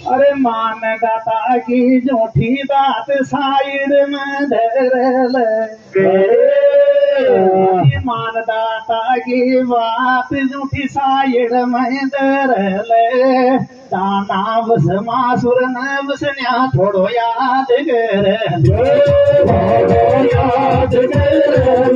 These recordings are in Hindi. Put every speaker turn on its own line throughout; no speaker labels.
अरे मान दाता की झूठी बात साइड में धर ले, मान दाता की बात झूठी साइड में धर ले, दाना बस मासुर न बसन्या थोड़ो याद कर, थोड़ो याद कर।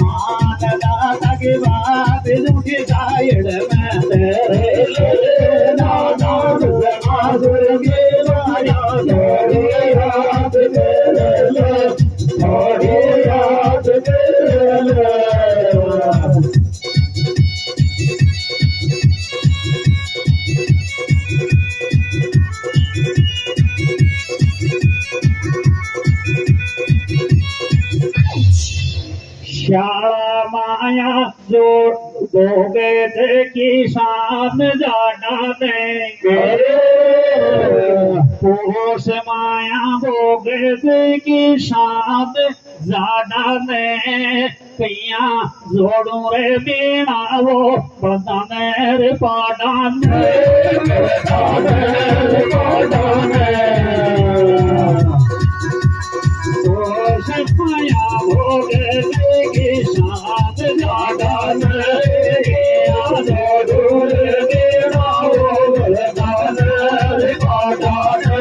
मान दाता की बात झूठी साइड में धर ले, दाना बस मासुर की बात थोड़ी याद कर ले, थोड़ी याद कर ले। शाला माया जो बोगे थे किसान जाना देंगे, पोष माया बोगे थे किसान जाना ने, कैया जोड़ू रे बीणा वो बदाने रे पादाने, बदाने रे पादाने। पोष माया बोगे थे किसान जाना ने, जोड़ू रे बीणा वो बदाने रे पादाने,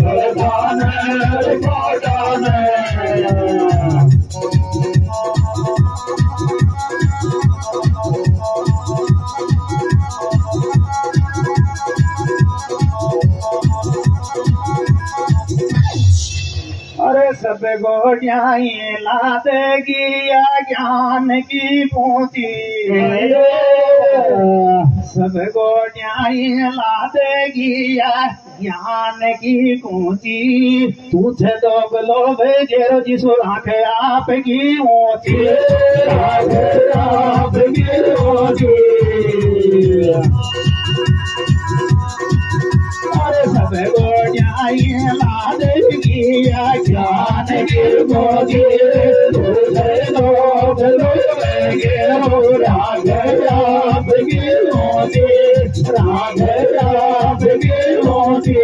बदाने रे पादाने। अरे सब गोड़ियाई ला देगी ज्ञान की पोथी, सब गोड़ियाई ला देगी ज्ञान की कुंची, तुझे दो लोभ गेरो जिसो राख आप की ऊंची, राख आप की ऊंची। अरे सब गोड़ियाई ला देगी ज्ञान की पोथी, तुझे लोभ गेरो राख आप की ऊंची, राख आप की ऊंची।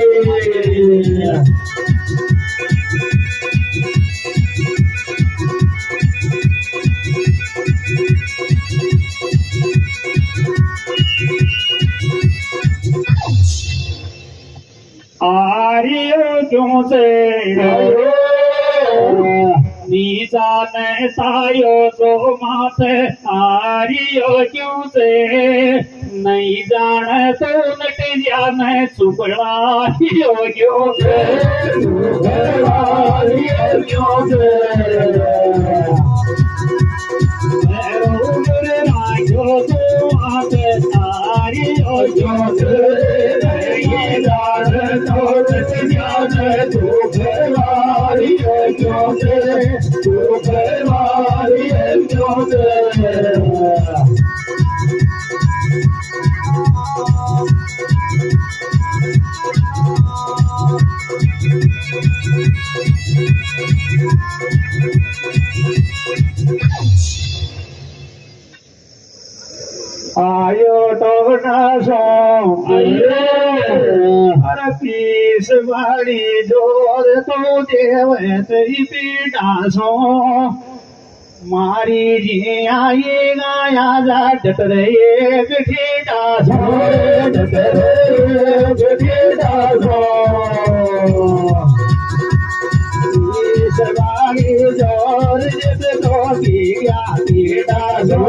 आरियो क्यों से नीचा ने तायो तो माथे, आरियो क्यों से नहीं जाने तो नट जाने, चुपड़ारियो क्यों से, चुपड़ारियो क्यों से। राजो तो आते आरियो क्यों से, नहीं जाने तो नट जाने, चुपड़ारियो क्यों से, चुपड़ारियो क्यों से। आयो तो नासो हर पीस वाली जोर तो देवे तेरी पीड़ासो, मारी जी आई गाया जा डटरे एक ठीडासो, डटरे एक ठीडासो। पीस वाली जोर जिस तो की गया पीड़ासो,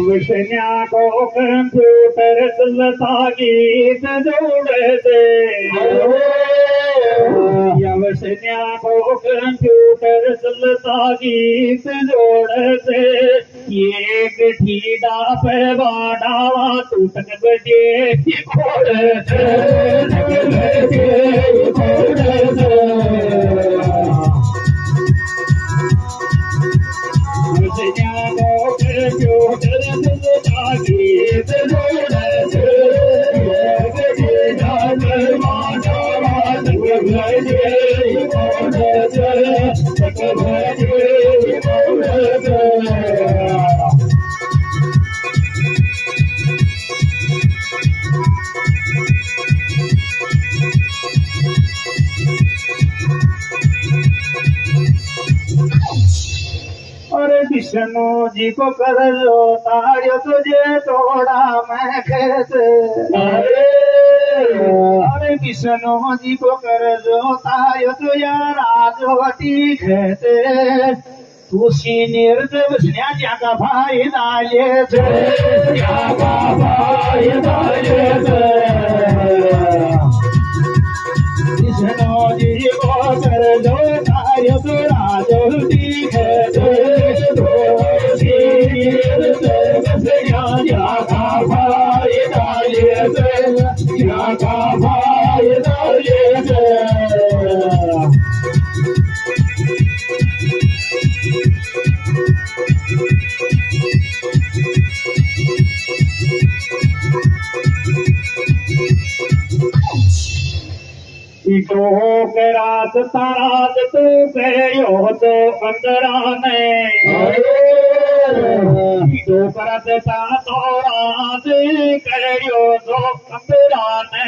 विष्णा को कंप्यूटर चलता गीत जोड़े थे, विष्णा को कंप्यूटर चलता गीत जोड़े थे, एक ठीडा पे बाडावा टूटन बजे खोड़े थे, खोड़े थे। अरे विष्णु जी को कर लो ताड़ियो तुझे तोड़ा मैं कैसे। अरे विष्णु जी को कर लो ताड़ियो तुझे राजवटी कहते तुसी निर्देव स्नेहा का भाई डाले विष्णु जी को कर लो ताड़ियो तो राजवटी कहते के रात तारात तू कहो तो अंदराने तो करत ता तो रात कहो तो अंदराने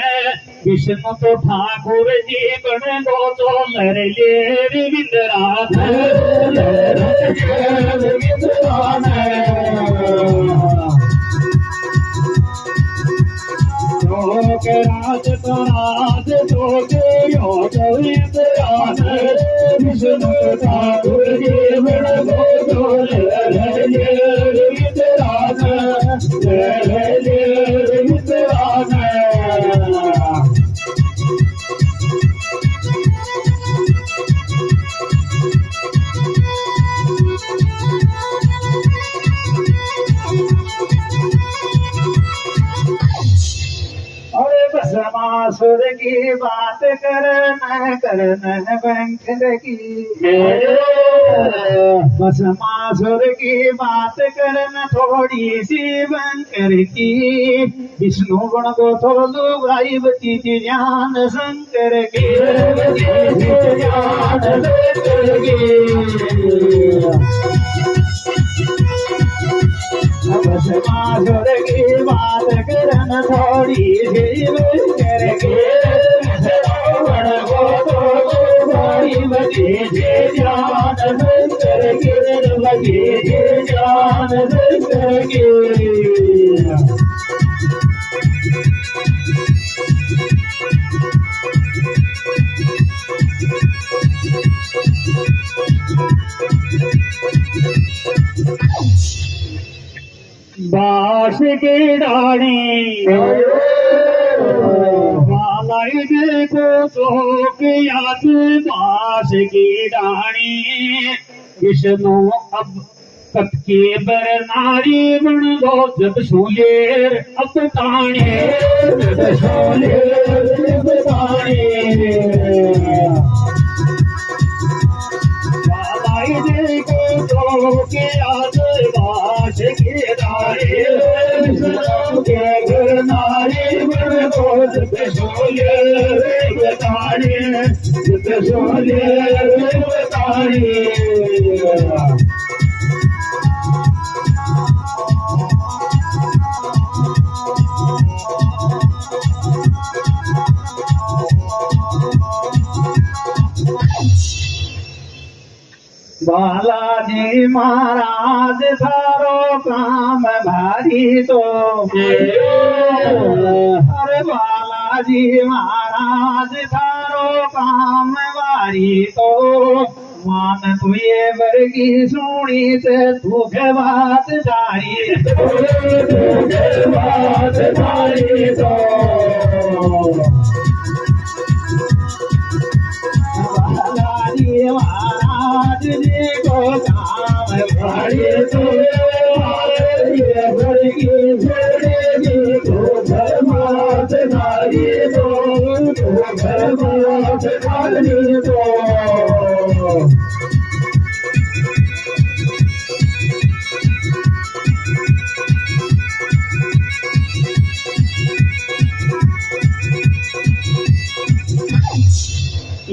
विष्णु तो ठाकुर जी बन दो तो लर ले विंदराने के राज तो राज तो यो तो इंद्राने विष्णु ठाकुर जी बन दो तो लर ले विंदराने भस्मासुर की बात करना बैंकर की भस्मासुर की बात करना थोड़ी सी बैंकर की विष्णु गुण को थोड़ो भाई बची थी ज्ञान शंकर की भस्मासुर की बात करना थोड़ी सी करके श्रवण को तो बड़ी बजे जान करके बजे जान करके बास की डाणी को तो याद बास की डाणी विष्णु अब कब के बर नारी बन दो जब सोलेर अब ताणे को तो के याद बास की डाणी नारी बन दो जब सोलेर बालाजी महाराज सारो काम भारी तो अरे बालाजी महाराज सारो काम भारी तो मान तू ये वर्गी सुनी से तू के बात जारी तो बालाजी महाराज जी को काम भारी तो ये वर्गी सुनी तो धर्मात भारी तो धर्मात भारी तो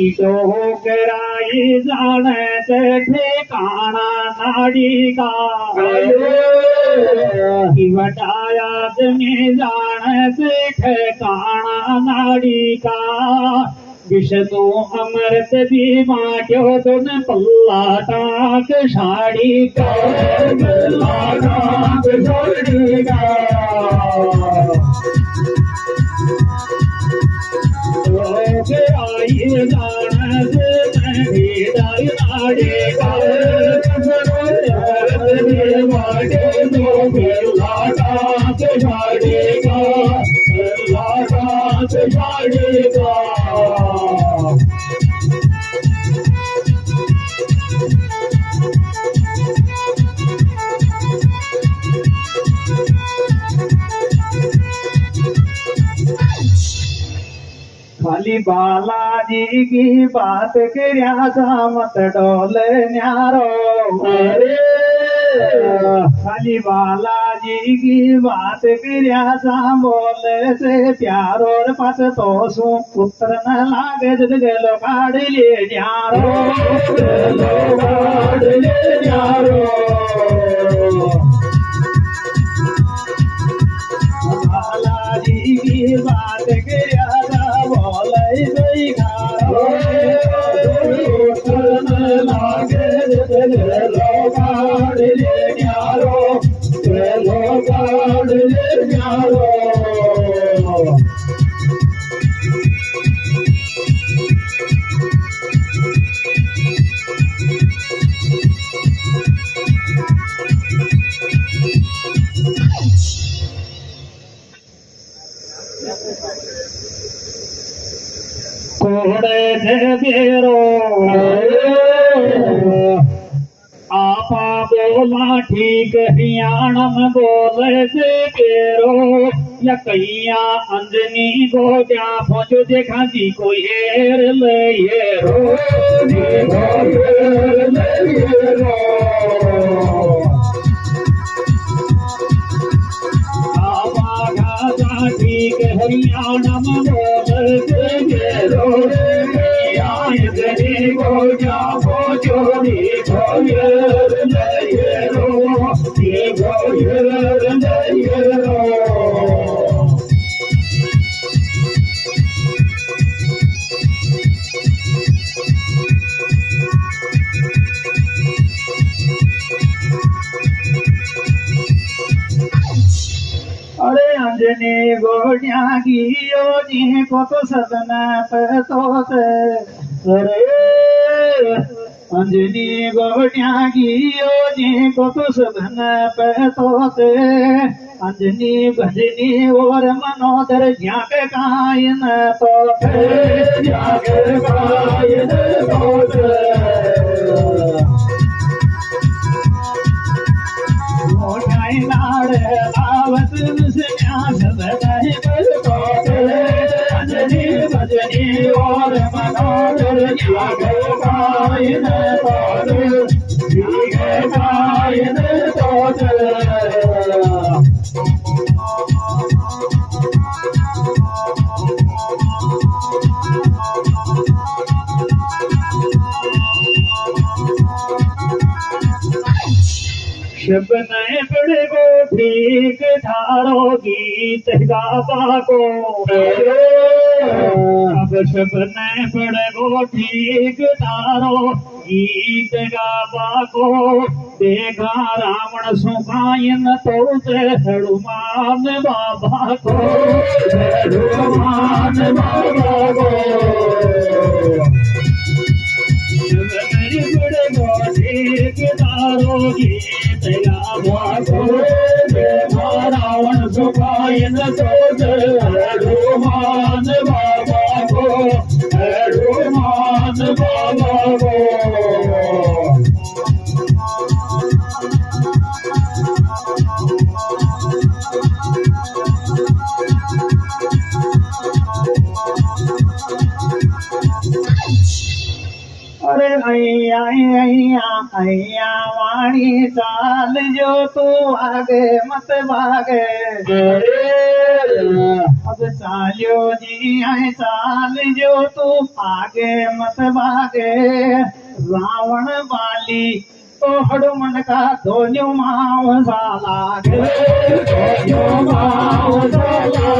ईटो कराई जाने से ठिकाना नाड़ी का वटाया में जाने से ठिकाना नाड़ी का विष्णु अमृत भी माट्यो तुन पल्ला टाक साड़ी का आई जान खाली बालाजी की बात कर्या सा मत डोल न्यारो खाली बालाजी की बात कर्या सा बोल से प्यारो पत तो सु पुत्र न लागे गलो काढ़ ले न्यारो बालाजी की बात कर्या कोड़े थे बेरो आपा बोला ठीक हियाणम बोले से बेरो या कैया अंजनी गो क्या पहुंचो देखा जी को हेर ले रो ठीक हरियाणम बोले से बेरो अरे अंजनी गोड़िया गियो जी को तो सदना पे तो अरे अंजनी गोड़िया गियो जी को तो सदना पे तो अंजनी भजनी और मनोदर जाके कायन तो जाके कायन नाड़ आवत अंजनी भजनी और मनोदर जागे कायन शब नए बड़े को ठीक ठारो गीत गावा को अब शब नए बड़े को ठीक ठारो गीत गावा को देखा रावण सुखायन तो हनुमान बाबा को हनुमान बाबा को रावण सुखायन तो हनुमान बाबा को हनुमान बाबा को अरे अय्या वाणी चाल जो तू आगे मत भागे
अब चालियो जी है चाल जो तू आगे मत भागे रावण वाली तो हनुमान का दोनों माव साला दोनों माव साला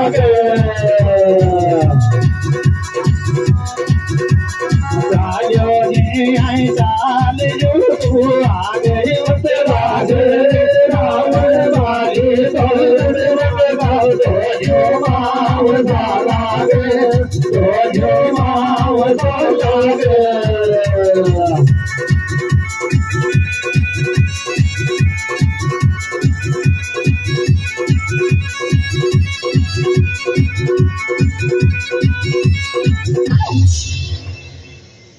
चालियो जी है चाल जो तू आगे मत भागे रावण वाली तो दोनों माव साला दोनों माव साला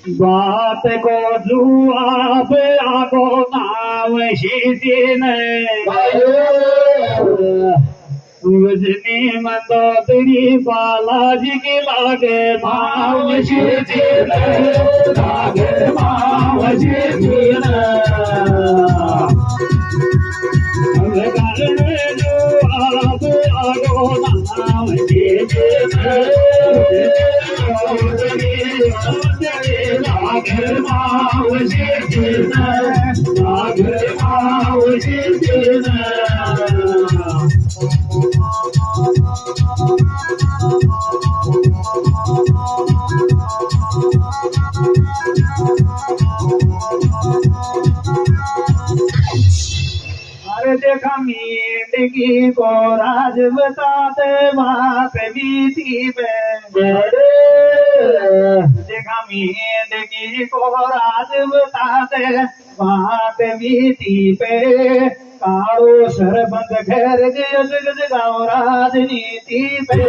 बात को जुआब आगो नाव शीतीन उजनी मंदोदरी बालाजी की लागे माव शीतीन लागे माव शीतीन जुआब आगो नाव शीतीन Nagar Mav Jitna, Nagar Mav Jitna. अरे देखा मींडगी को राज बताते बात बीती में देखा मींडगी को राज बताते बात बीती पे काड़ो सरबंद घेर जग गाँव राजनीति पे